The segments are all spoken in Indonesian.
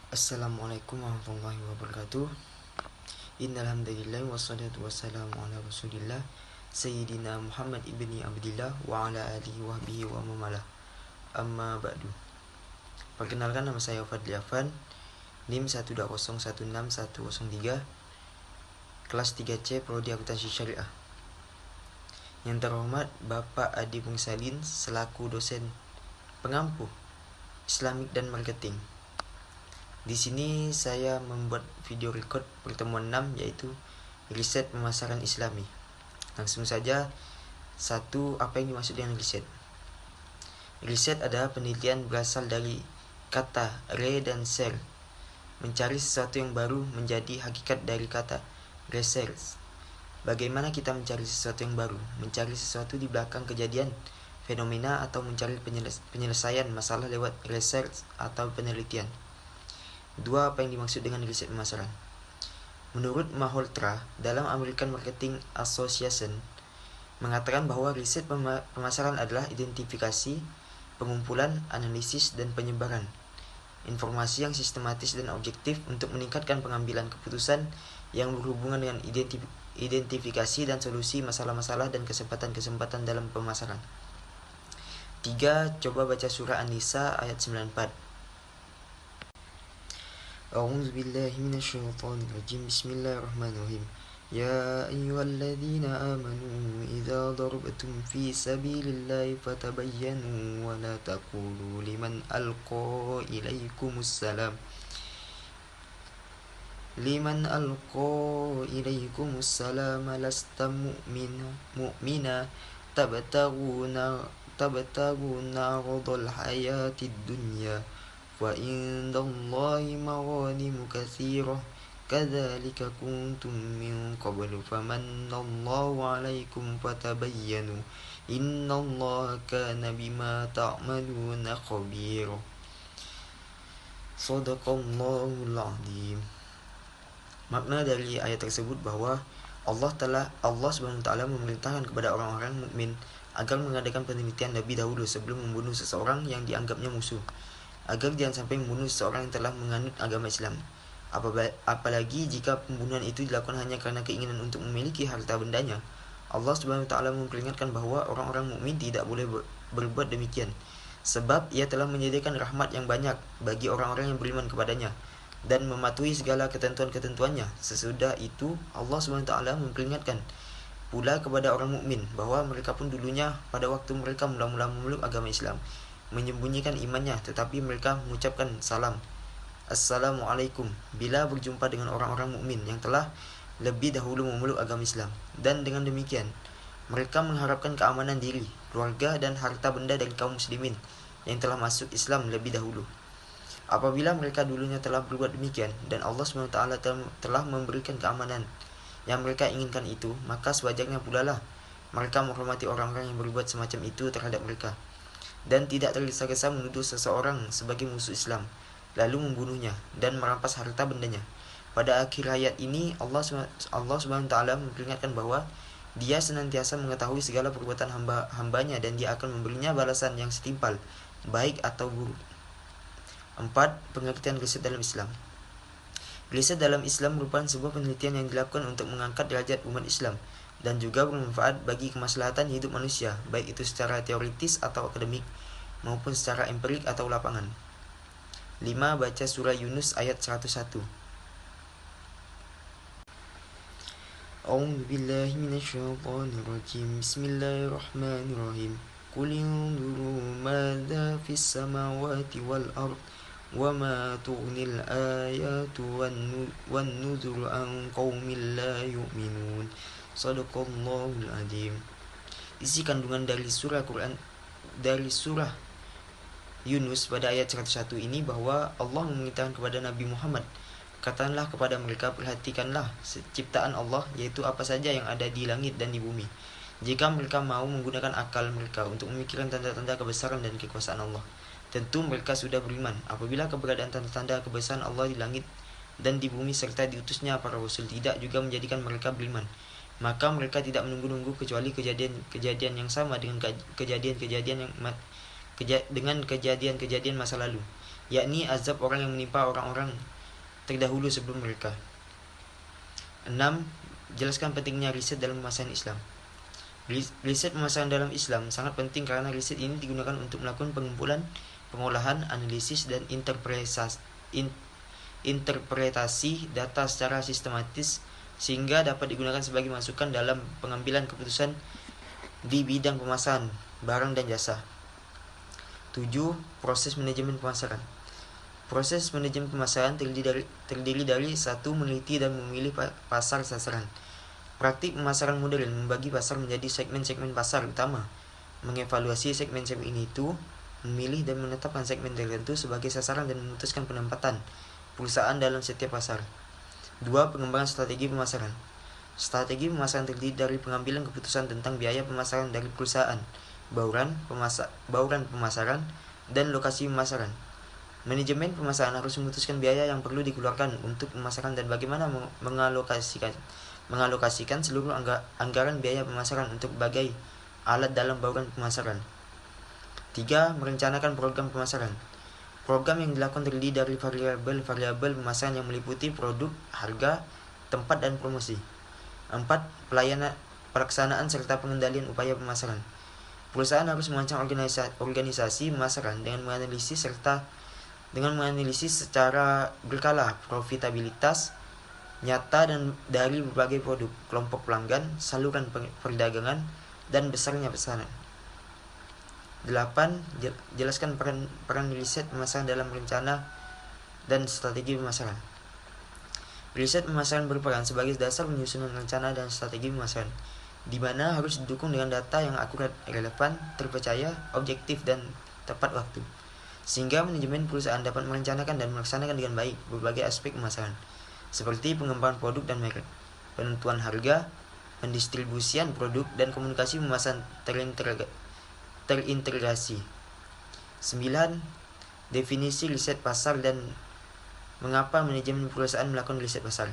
Assalamualaikum warahmatullahi wabarakatuh. Innal hamdalillah wassalatu wassalamu ala Rasulillah Sayyidina Muhammad ibni Abdillah wa ala alihi wa bihi wa mamalah. Amma ba'du. Perkenalkan, nama saya Fadli Afan, NIM 120161103, kelas 3C Prodi Akuntansi Syariah. Yang terhormat Bapak Adi Mursalin selaku dosen pengampu Islamik dan Marketing. Di sini saya membuat video record pertemuan 6, yaitu riset pemasaran Islami. Langsung saja. Satu, apa yang dimaksud dengan riset? Riset adalah penelitian berasal dari kata re dan ser, mencari sesuatu yang baru menjadi hakikat dari kata research. Bagaimana kita mencari sesuatu yang baru? Mencari sesuatu di belakang kejadian, fenomena, atau mencari penyelesaian masalah lewat research atau penelitian. Dua, apa yang dimaksud dengan riset pemasaran? Menurut Malhotra dalam American Marketing Association mengatakan bahwa riset pemasaran adalah identifikasi, pengumpulan, analisis, dan penyebaran informasi yang sistematis dan objektif untuk meningkatkan pengambilan keputusan yang berhubungan dengan identifikasi dan solusi masalah-masalah dan kesempatan-kesempatan dalam pemasaran. Tiga, coba baca surah An-Nisa ayat 94. أعوذ بالله من الشيطان الرجيم بسم الله الرحمن الرحيم يا أيها الذين آمنوا إذا ضربتم في سبيل الله فتبينوا ولا تقولوا لمن ألقى إليكم السلام لست مؤمنا تبتغون عرض الحياة الدنيا وَإِنَّ اللَّهِ مَغَانِمُ كَثِيرَةٌ كَذَلِكَ كُنْتُمْ مِنْ قَبْلُ فَمَنَّ اللَّهُ عَلَيْكُمْ فَتَبَيَّنُوا إِنَّ اللَّهَ كَانَ بِمَا تَعْمَلُونَ خَبِيرًا. Shadaqallahul Azim. Makna dari ayat tersebut bahwa Allah Subhanahu wa taala memerintahkan kepada orang-orang mukmin agar mengadakan penelitian lebih dahulu sebelum membunuh seseorang yang dianggapnya musuh, agar jangan sampai membunuh seseorang yang telah menganut agama Islam. Apalagi jika pembunuhan itu dilakukan hanya karena keinginan untuk memiliki harta bendanya. Allah Subhanahu wa taala memperingatkan bahwa orang-orang mukmin tidak boleh berbuat demikian, sebab Ia telah menyediakan rahmat yang banyak bagi orang-orang yang beriman kepadanya dan mematuhi segala ketentuan-ketentuannya. Sesudah itu, Allah Subhanahu wa taala memperingatkan pula kepada orang mukmin bahwa mereka pun dulunya pada waktu mereka mula-mula memeluk agama Islam menyembunyikan imannya, tetapi mereka mengucapkan salam, Assalamualaikum, bila berjumpa dengan orang-orang mukmin yang telah lebih dahulu memeluk agama Islam. Dan dengan demikian mereka mengharapkan keamanan diri, keluarga, dan harta benda dari kaum muslimin yang telah masuk Islam lebih dahulu. Apabila mereka dulunya telah berbuat demikian dan Allah SWT telah memberikan keamanan yang mereka inginkan itu, maka sewajarnya pula lah mereka menghormati orang-orang yang berbuat semacam itu terhadap mereka, dan tidak tergesa-gesa menuduh seseorang sebagai musuh Islam, lalu membunuhnya dan merampas harta bendanya. Pada akhir ayat ini Allah Subhanahu wa taala memperingatkan bahwa Dia senantiasa mengetahui segala perbuatan hambanya dan Dia akan memberinya balasan yang setimpal, baik atau buruk. 4. Pengertian riset dalam Islam. Riset dalam Islam merupakan sebuah penelitian yang dilakukan untuk mengangkat derajat umat Islam dan juga bermanfaat bagi kemaslahatan hidup manusia, baik itu secara teoritis atau akademik maupun secara empirik atau lapangan. 5. Baca surah Yunus ayat 101. A'udzu billahi minasyaitonir rajim. Bismillahirrahmanirrahim. Qul inzuru madza fis samawati wal ard وَمَا تُغْنِي الْآيَاتُ وَالنُّذُرُ عَنْ قَوْمٍ لَا يُؤْمِنُونَ. Shadaqallahul Azim. Isi kandungan dari surah Yunus pada ayat 101 ini bahwa Allah memerintahkan kepada Nabi Muhammad, katakanlah kepada mereka, perhatikanlah ciptaan Allah, yaitu apa saja yang ada di langit dan di bumi. Jika mereka mau menggunakan akal mereka untuk memikirkan tanda-tanda kebesaran dan kekuasaan Allah, tentu mereka sudah beriman apabila keberadaan tanda-tanda kebesaran Allah di langit dan di bumi serta diutusnya para rasul tidak juga menjadikan mereka beriman, maka mereka tidak menunggu-nunggu kecuali kejadian-kejadian yang sama dengan kejadian-kejadian masa lalu. yakni azab orang yang menimpa orang-orang terdahulu sebelum mereka. 6. Jelaskan pentingnya riset dalam pemasaran Islam. Riset pemasaran dalam Islam sangat penting karena riset ini digunakan untuk melakukan pengumpulan, pengolahan, analisis, dan interpretasi data secara sistematis sehingga dapat digunakan sebagai masukan dalam pengambilan keputusan di bidang pemasaran barang dan jasa. 7. Proses manajemen pemasaran. Proses manajemen pemasaran terdiri dari 1. Meneliti dan memilih pasar sasaran. Praktik pemasaran modern membagi pasar menjadi segmen-segmen pasar utama, mengevaluasi segmen-segmen itu, memilih dan menetapkan segmen tertentu sebagai sasaran dan memutuskan penempatan perusahaan dalam setiap pasar. 2. Pengembangan strategi pemasaran. Strategi pemasaran terdiri dari pengambilan keputusan tentang biaya pemasaran dari perusahaan, bauran pemasaran, dan lokasi pemasaran. Manajemen pemasaran harus memutuskan biaya yang perlu dikeluarkan untuk pemasaran dan bagaimana mengalokasikan seluruh anggaran biaya pemasaran untuk berbagai alat dalam bauran pemasaran. 3. Merencanakan program pemasaran. Program yang dilakukan terdiri dari variabel pemasaran yang meliputi produk, harga, tempat, dan promosi. 4. Pelaksanaan serta pengendalian upaya pemasaran. Perusahaan harus merancang organisasi pemasaran dengan menganalisis secara berkala profitabilitas nyata dan dari berbagai produk, kelompok pelanggan, saluran perdagangan, dan besarnya pesanan. 8. Jelaskan peran riset pemasaran dalam rencana dan strategi pemasaran. Riset pemasaran berperan sebagai dasar penyusunan rencana dan strategi pemasaran, di mana harus didukung dengan data yang akurat, relevan, terpercaya, objektif, dan tepat waktu, sehingga manajemen perusahaan dapat merencanakan dan melaksanakan dengan baik berbagai aspek pemasaran, seperti pengembangan produk dan merek, penentuan harga, pendistribusian produk, dan komunikasi pemasaran terintegrasi. 9. Definisi riset pasar dan mengapa manajemen perusahaan melakukan riset pasar.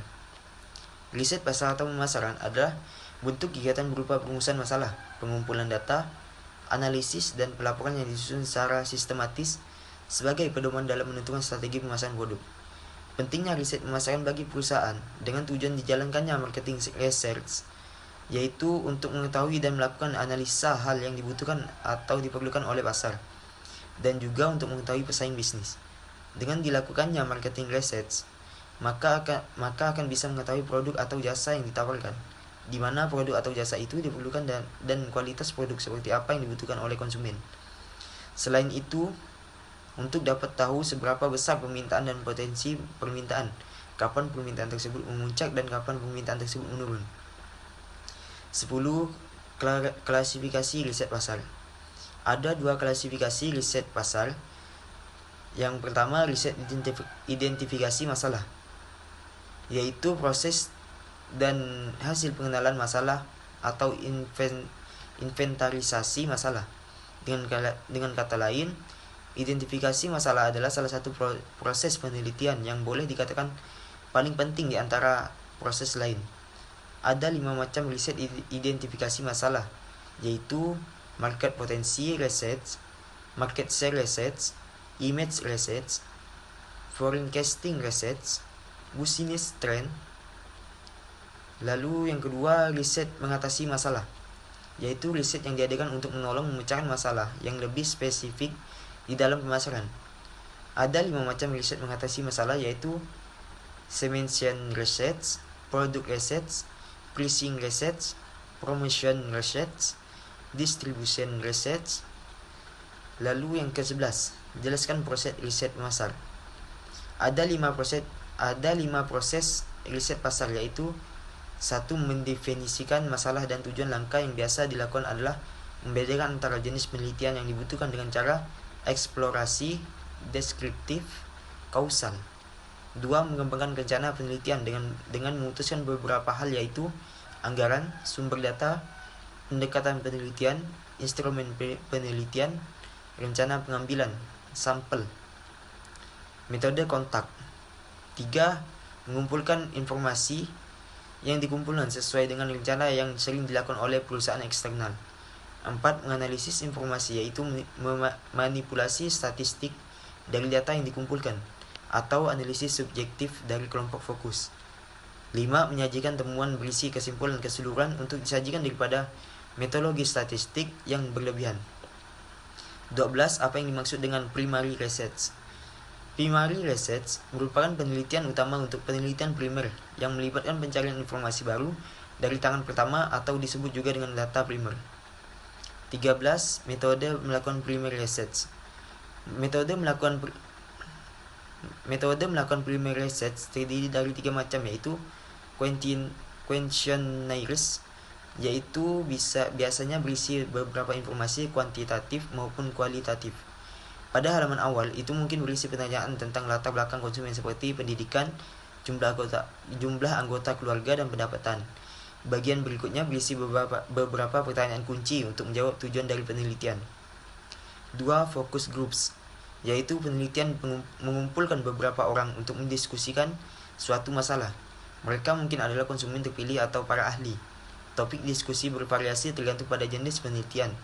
Riset pasar atau pemasaran adalah bentuk kegiatan berupa perumusan masalah, pengumpulan data, analisis, dan pelaporan yang disusun secara sistematis sebagai pedoman dalam menentukan strategi pemasaran produk. Pentingnya riset pemasaran bagi perusahaan dengan tujuan dijalankannya marketing research, yaitu untuk mengetahui dan melakukan analisa hal yang dibutuhkan atau diperlukan oleh pasar, dan juga untuk mengetahui pesaing bisnis. Dengan dilakukannya marketing research, maka akan bisa mengetahui produk atau jasa yang ditawarkan, di mana produk atau jasa itu diperlukan dan kualitas produk seperti apa yang dibutuhkan oleh konsumen. Selain itu, untuk dapat tahu seberapa besar permintaan dan potensi permintaan, kapan permintaan tersebut memuncak dan kapan permintaan tersebut menurun. 10. Klasifikasi riset pasar. Ada 2 klasifikasi riset pasar. Yang pertama, riset identifikasi masalah, yaitu proses dan hasil pengenalan masalah atau inventarisasi masalah. Dengan kata lain, identifikasi masalah adalah salah satu proses penelitian yang boleh dikatakan paling penting di antara proses lain. Ada 5 macam riset identifikasi masalah, yaitu market potensi research, market share research, image research, forecasting research, business trend. Lalu yang kedua, riset mengatasi masalah, yaitu riset yang diadakan untuk menolong memecahkan masalah yang lebih spesifik di dalam pemasaran. Ada 5 macam riset mengatasi masalah, yaitu segmentation research, product research, pricing research, promotion research, distribution research. Lalu yang ke-11, jelaskan proses riset pasar. Ada 5 proses riset pasar, yaitu 1. Mendefinisikan masalah dan tujuan. Langkah yang biasa dilakukan adalah membedakan antara jenis penelitian yang dibutuhkan dengan cara eksplorasi, deskriptif, kausal. 2. Mengembangkan rencana penelitian dengan memutuskan beberapa hal, yaitu anggaran, sumber data, pendekatan penelitian, instrumen penelitian, rencana pengambilan sampel, metode kontak. 3. Mengumpulkan informasi yang dikumpulkan sesuai dengan rencana yang sering dilakukan oleh perusahaan eksternal. 4. Menganalisis informasi, yaitu memanipulasi statistik, dari data yang dikumpulkan, atau analisis subjektif dari kelompok fokus. 5. Menyajikan temuan berisi kesimpulan keseluruhan untuk disajikan daripada metodologi statistik yang berlebihan. 12. Apa yang dimaksud dengan primary research? Primary research merupakan penelitian utama untuk penelitian primer yang melibatkan pencarian informasi baru dari tangan pertama atau disebut juga dengan data primer. 13. Metode melakukan primary research. Metode melakukan primary research terdiri dari 3 macam, yaitu questionnaires, yaitu biasanya berisi beberapa informasi kuantitatif maupun kualitatif. Pada halaman awal itu mungkin berisi pertanyaan tentang latar belakang konsumen seperti pendidikan, jumlah anggota keluarga, dan pendapatan. Bagian berikutnya berisi beberapa pertanyaan kunci untuk menjawab tujuan dari penelitian. 2. Focus groups, yaitu penelitian mengumpulkan beberapa orang untuk mendiskusikan suatu masalah. Mereka mungkin adalah konsumen terpilih atau para ahli. Topik diskusi bervariasi tergantung pada jenis penelitian.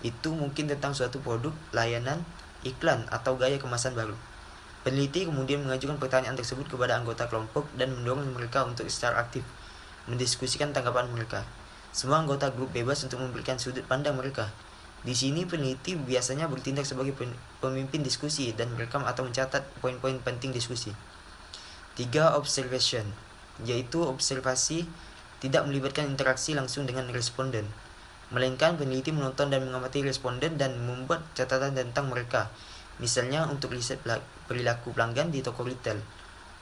Itu mungkin tentang suatu produk, layanan, iklan, atau gaya kemasan baru. Peneliti kemudian mengajukan pertanyaan tersebut kepada anggota kelompok dan mendorong mereka untuk secara aktif mendiskusikan tanggapan mereka. Semua anggota grup bebas untuk memberikan sudut pandang mereka. Di sini peneliti biasanya bertindak sebagai pemimpin diskusi dan merekam atau mencatat poin-poin penting diskusi. 3. Observation, yaitu observasi tidak melibatkan interaksi langsung dengan responden, melainkan peneliti menonton dan mengamati responden dan membuat catatan tentang mereka. Misalnya untuk riset perilaku pelanggan di toko retail,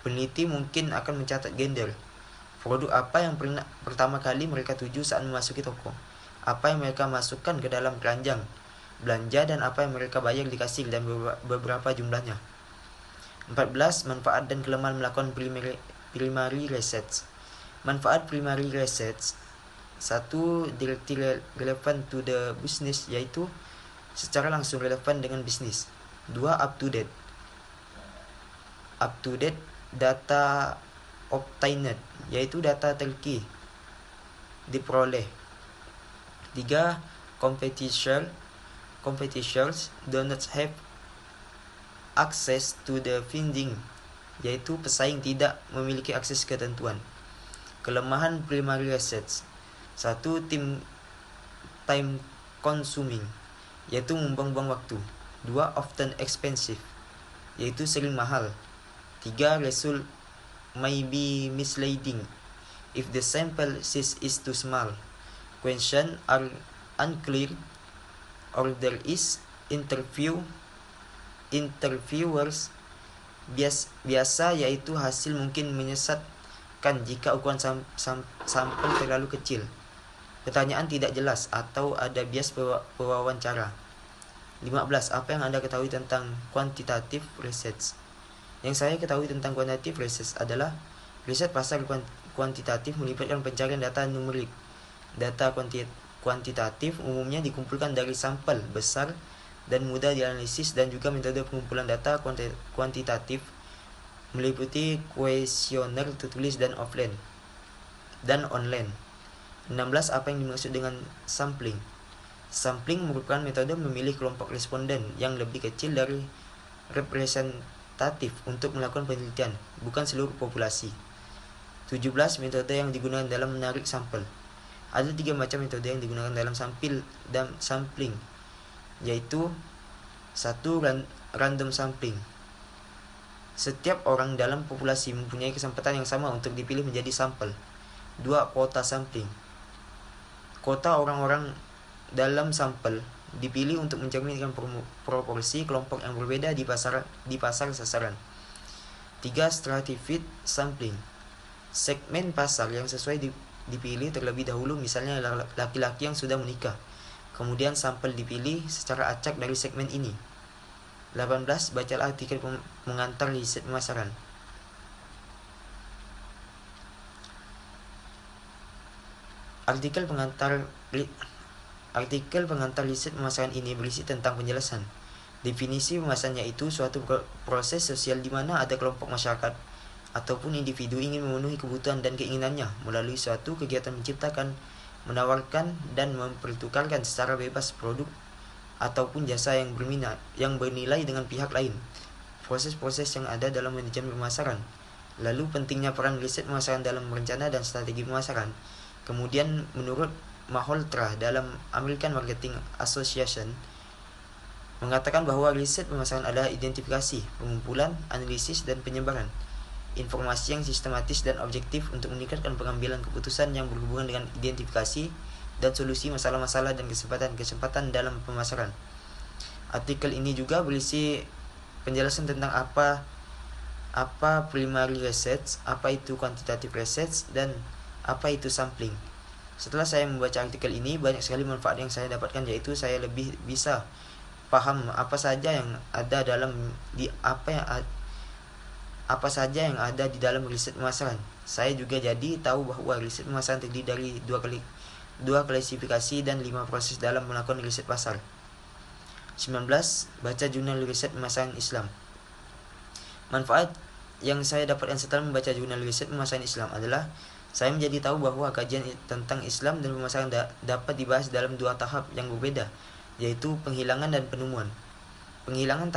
peneliti mungkin akan mencatat gender, produk apa yang pertama kali mereka tuju saat memasuki toko, apa yang mereka masukkan ke dalam keranjang belanja, dan apa yang mereka bayar di kasir, dan beberapa jumlahnya. 14. Manfaat dan kelemahan melakukan primary research. Manfaat primary research: 1. Directly relevant to the business, yaitu secara langsung relevan dengan bisnis. 2. Up to date data obtained, yaitu data terkini diperoleh. 3. Competitors do not have access to the finding, yaitu pesaing tidak memiliki akses ke ketentuan. Kelemahan primary research: 1. Time consuming, yaitu membuang-buang waktu. 2. Often expensive, yaitu sering mahal. 3. Result may be misleading if the sample size is too small, questions are unclear, or there is interviewers biasa, yaitu hasil mungkin menyesatkan jika ukuran sampel terlalu kecil, pertanyaan tidak jelas, atau ada bias pewawancara. 15. Apa yang Anda ketahui tentang quantitative research? Yang saya ketahui tentang quantitative research adalah riset pasar kuantitatif melibatkan pencarian data numerik. Data kuantitatif umumnya dikumpulkan dari sampel besar dan mudah dianalisis, dan juga metode pengumpulan data kuantitatif meliputi kuesioner tertulis dan online. 16. Apa yang dimaksud dengan sampling? Sampling merupakan metode memilih kelompok responden yang lebih kecil dari representatif untuk melakukan penelitian, bukan seluruh populasi. 17. Metode yang digunakan dalam menarik sampel. Ada 3 macam metode yang digunakan dalam sampling, yaitu 1. Random sampling. Setiap orang dalam populasi mempunyai kesempatan yang sama untuk dipilih menjadi sampel. 2. Quota sampling. Quota orang-orang dalam sampel dipilih untuk mencerminkan proporsi kelompok yang berbeda di pasar sasaran. 3. Stratified sampling. Segmen pasar yang sesuai dipilih terlebih dahulu, misalnya laki-laki yang sudah menikah. Kemudian sampel dipilih secara acak dari segmen ini. 18. Bacalah artikel pengantar riset pemasaran. Artikel pengantar riset pemasaran ini berisi tentang penjelasan. Definisi pemasaran yaitu suatu proses sosial di mana ada kelompok masyarakat ataupun individu ingin memenuhi kebutuhan dan keinginannya melalui suatu kegiatan menciptakan, menawarkan, dan mempertukarkan secara bebas produk ataupun jasa yang bernilai dengan pihak lain. proses-proses yang ada dalam manajemen pemasaran. Lalu pentingnya peran riset pemasaran dalam rencana dan strategi pemasaran. Kemudian menurut Malhotra dalam American Marketing Association mengatakan bahwa riset pemasaran adalah identifikasi, pengumpulan, analisis, dan penyebaran informasi yang sistematis dan objektif untuk meningkatkan pengambilan keputusan yang berhubungan dengan identifikasi dan solusi masalah-masalah dan kesempatan-kesempatan dalam pemasaran. Artikel ini juga berisi penjelasan tentang apa primary research, apa itu quantitative research, dan apa itu sampling. Setelah saya membaca artikel ini, banyak sekali manfaat yang saya dapatkan, yaitu saya lebih bisa paham apa saja yang ada di dalam riset pemasaran. Saya juga jadi tahu bahwa riset pemasaran terdiri dari dua klasifikasi dan 5 proses dalam melakukan riset pasar. 19. Baca jurnal riset pemasaran Islam. Manfaat yang saya dapatkan setelah membaca jurnal riset pemasaran Islam adalah saya menjadi tahu bahwa kajian tentang Islam dan pemasaran dapat dibahas dalam 2 tahap yang berbeda, yaitu penghilangan dan penemuan. Penghilangan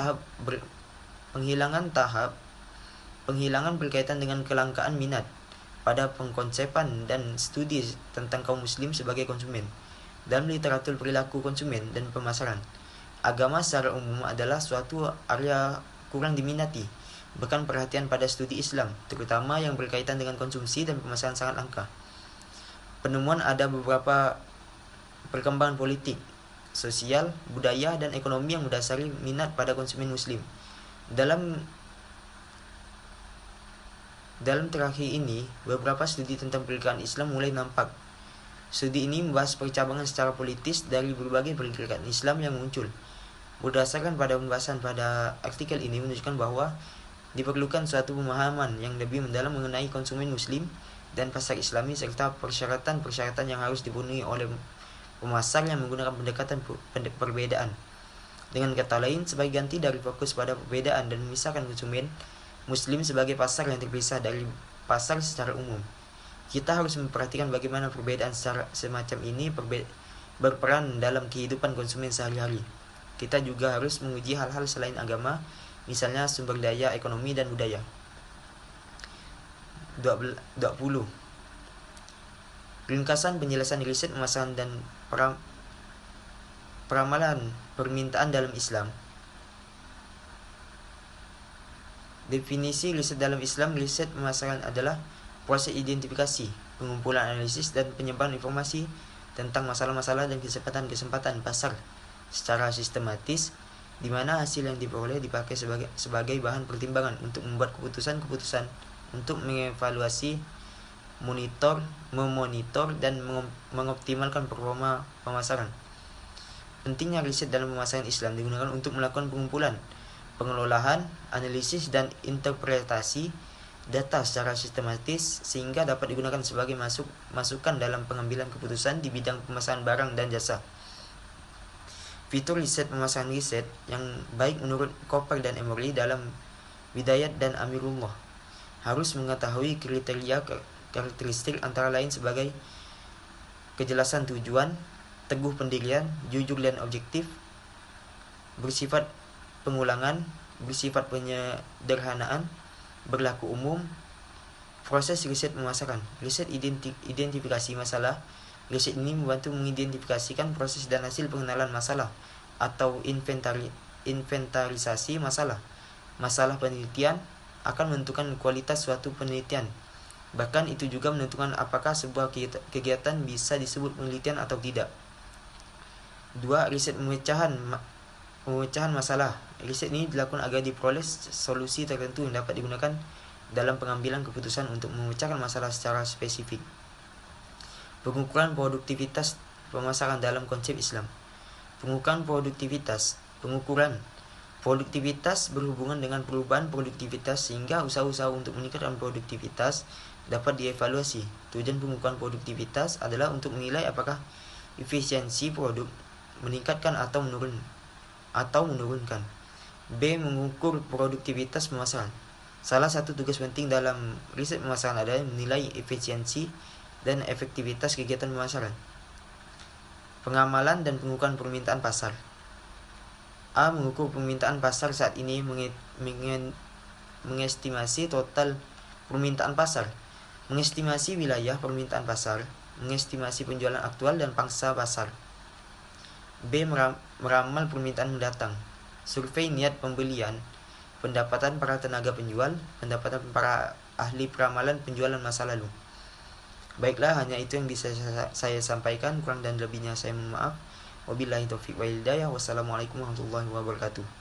berkaitan dengan kelangkaan minat pada pengkonsepan dan studi tentang kaum muslim sebagai konsumen. Dalam literatur perilaku konsumen dan pemasaran, agama secara umum adalah suatu area kurang diminati. Bahkan perhatian pada studi Islam, terutama yang berkaitan dengan konsumsi dan pemasaran, sangat langka. Penemuan ada beberapa perkembangan politik, sosial, budaya, dan ekonomi yang mendasari minat pada konsumen muslim. Dalam terakhir ini, beberapa studi tentang pergerakan Islam mulai nampak. Studi ini membahas percabangan secara politis dari berbagai pergerakan Islam yang muncul. Berdasarkan pada pembahasan pada artikel ini menunjukkan bahwa diperlukan suatu pemahaman yang lebih mendalam mengenai konsumen muslim dan pasar Islami serta persyaratan-persyaratan yang harus dipenuhi oleh pemasar yang menggunakan pendekatan perbedaan. Dengan kata lain, sebagai ganti dari fokus pada perbedaan dan memisahkan konsumen muslim sebagai pasar yang terpisah dari pasar secara umum, kita harus memperhatikan bagaimana perbedaan semacam ini berperan dalam kehidupan konsumen sehari-hari. Kita juga harus menguji hal-hal selain agama, misalnya sumber daya, ekonomi, dan budaya. 20. Ringkasan penjelasan riset pemasaran dan peramalan permintaan dalam Islam. Definisi riset dalam Islam: riset pemasaran adalah proses identifikasi, pengumpulan, analisis, dan penyebaran informasi tentang masalah-masalah dan kesempatan-kesempatan pasar secara sistematis, di mana hasil yang diperoleh dipakai sebagai bahan pertimbangan untuk membuat keputusan-keputusan untuk mengevaluasi, memonitor, dan mengoptimalkan performa pemasaran. Pentingnya riset dalam pemasaran Islam digunakan untuk melakukan pengumpulan, pengelolaan, analisis, dan interpretasi data secara sistematis sehingga dapat digunakan sebagai masukan dalam pengambilan keputusan di bidang pemasaran barang dan jasa. Fitur riset pemasaran riset yang baik menurut Cooper dan Emery dalam Bidayat dan Amirullah harus mengetahui kriteria karakteristik antara lain sebagai kejelasan tujuan, teguh pendirian, jujur dan objektif, bersifat pengulangan, bersifat penyederhanaan, berlaku umum. Proses riset pemasaran. Riset identifikasi masalah. Riset ini membantu mengidentifikasikan proses dan hasil pengenalan masalah atau inventarisasi masalah. Masalah penelitian akan menentukan kualitas suatu penelitian. Bahkan itu juga menentukan apakah sebuah kegiatan bisa disebut penelitian atau tidak. 2. Riset pemecahan masalah. Riset ini dilakukan agar diperoleh solusi tertentu yang dapat digunakan dalam pengambilan keputusan untuk memecahkan masalah secara spesifik. Pengukuran produktivitas pemasaran dalam konsep Islam. Pengukuran produktivitas berhubungan dengan perubahan produktivitas sehingga usaha-usaha untuk meningkatkan produktivitas dapat dievaluasi. Tujuan pengukuran produktivitas adalah untuk menilai apakah efisiensi produk meningkatkan atau menurunkan. B. Mengukur produktivitas pemasaran. Salah satu tugas penting dalam riset pemasaran adalah menilai efisiensi dan efektivitas kegiatan pemasaran. Pengamalan dan pengukuran permintaan pasar. A. Mengukur permintaan pasar saat ini, mengestimasi total permintaan pasar, mengestimasi wilayah permintaan pasar, mengestimasi penjualan aktual dan pangsa pasar. B. Meramal permintaan mendatang, survei niat pembelian, pendapatan para tenaga penjual, pendapatan para ahli peramalan penjualan masa lalu. Baiklah, hanya itu yang bisa saya sampaikan. Kurang dan lebihnya saya mohon maaf. Wabillahi taufiq wal hidayah. Wassalamualaikum warahmatullahi wabarakatuh.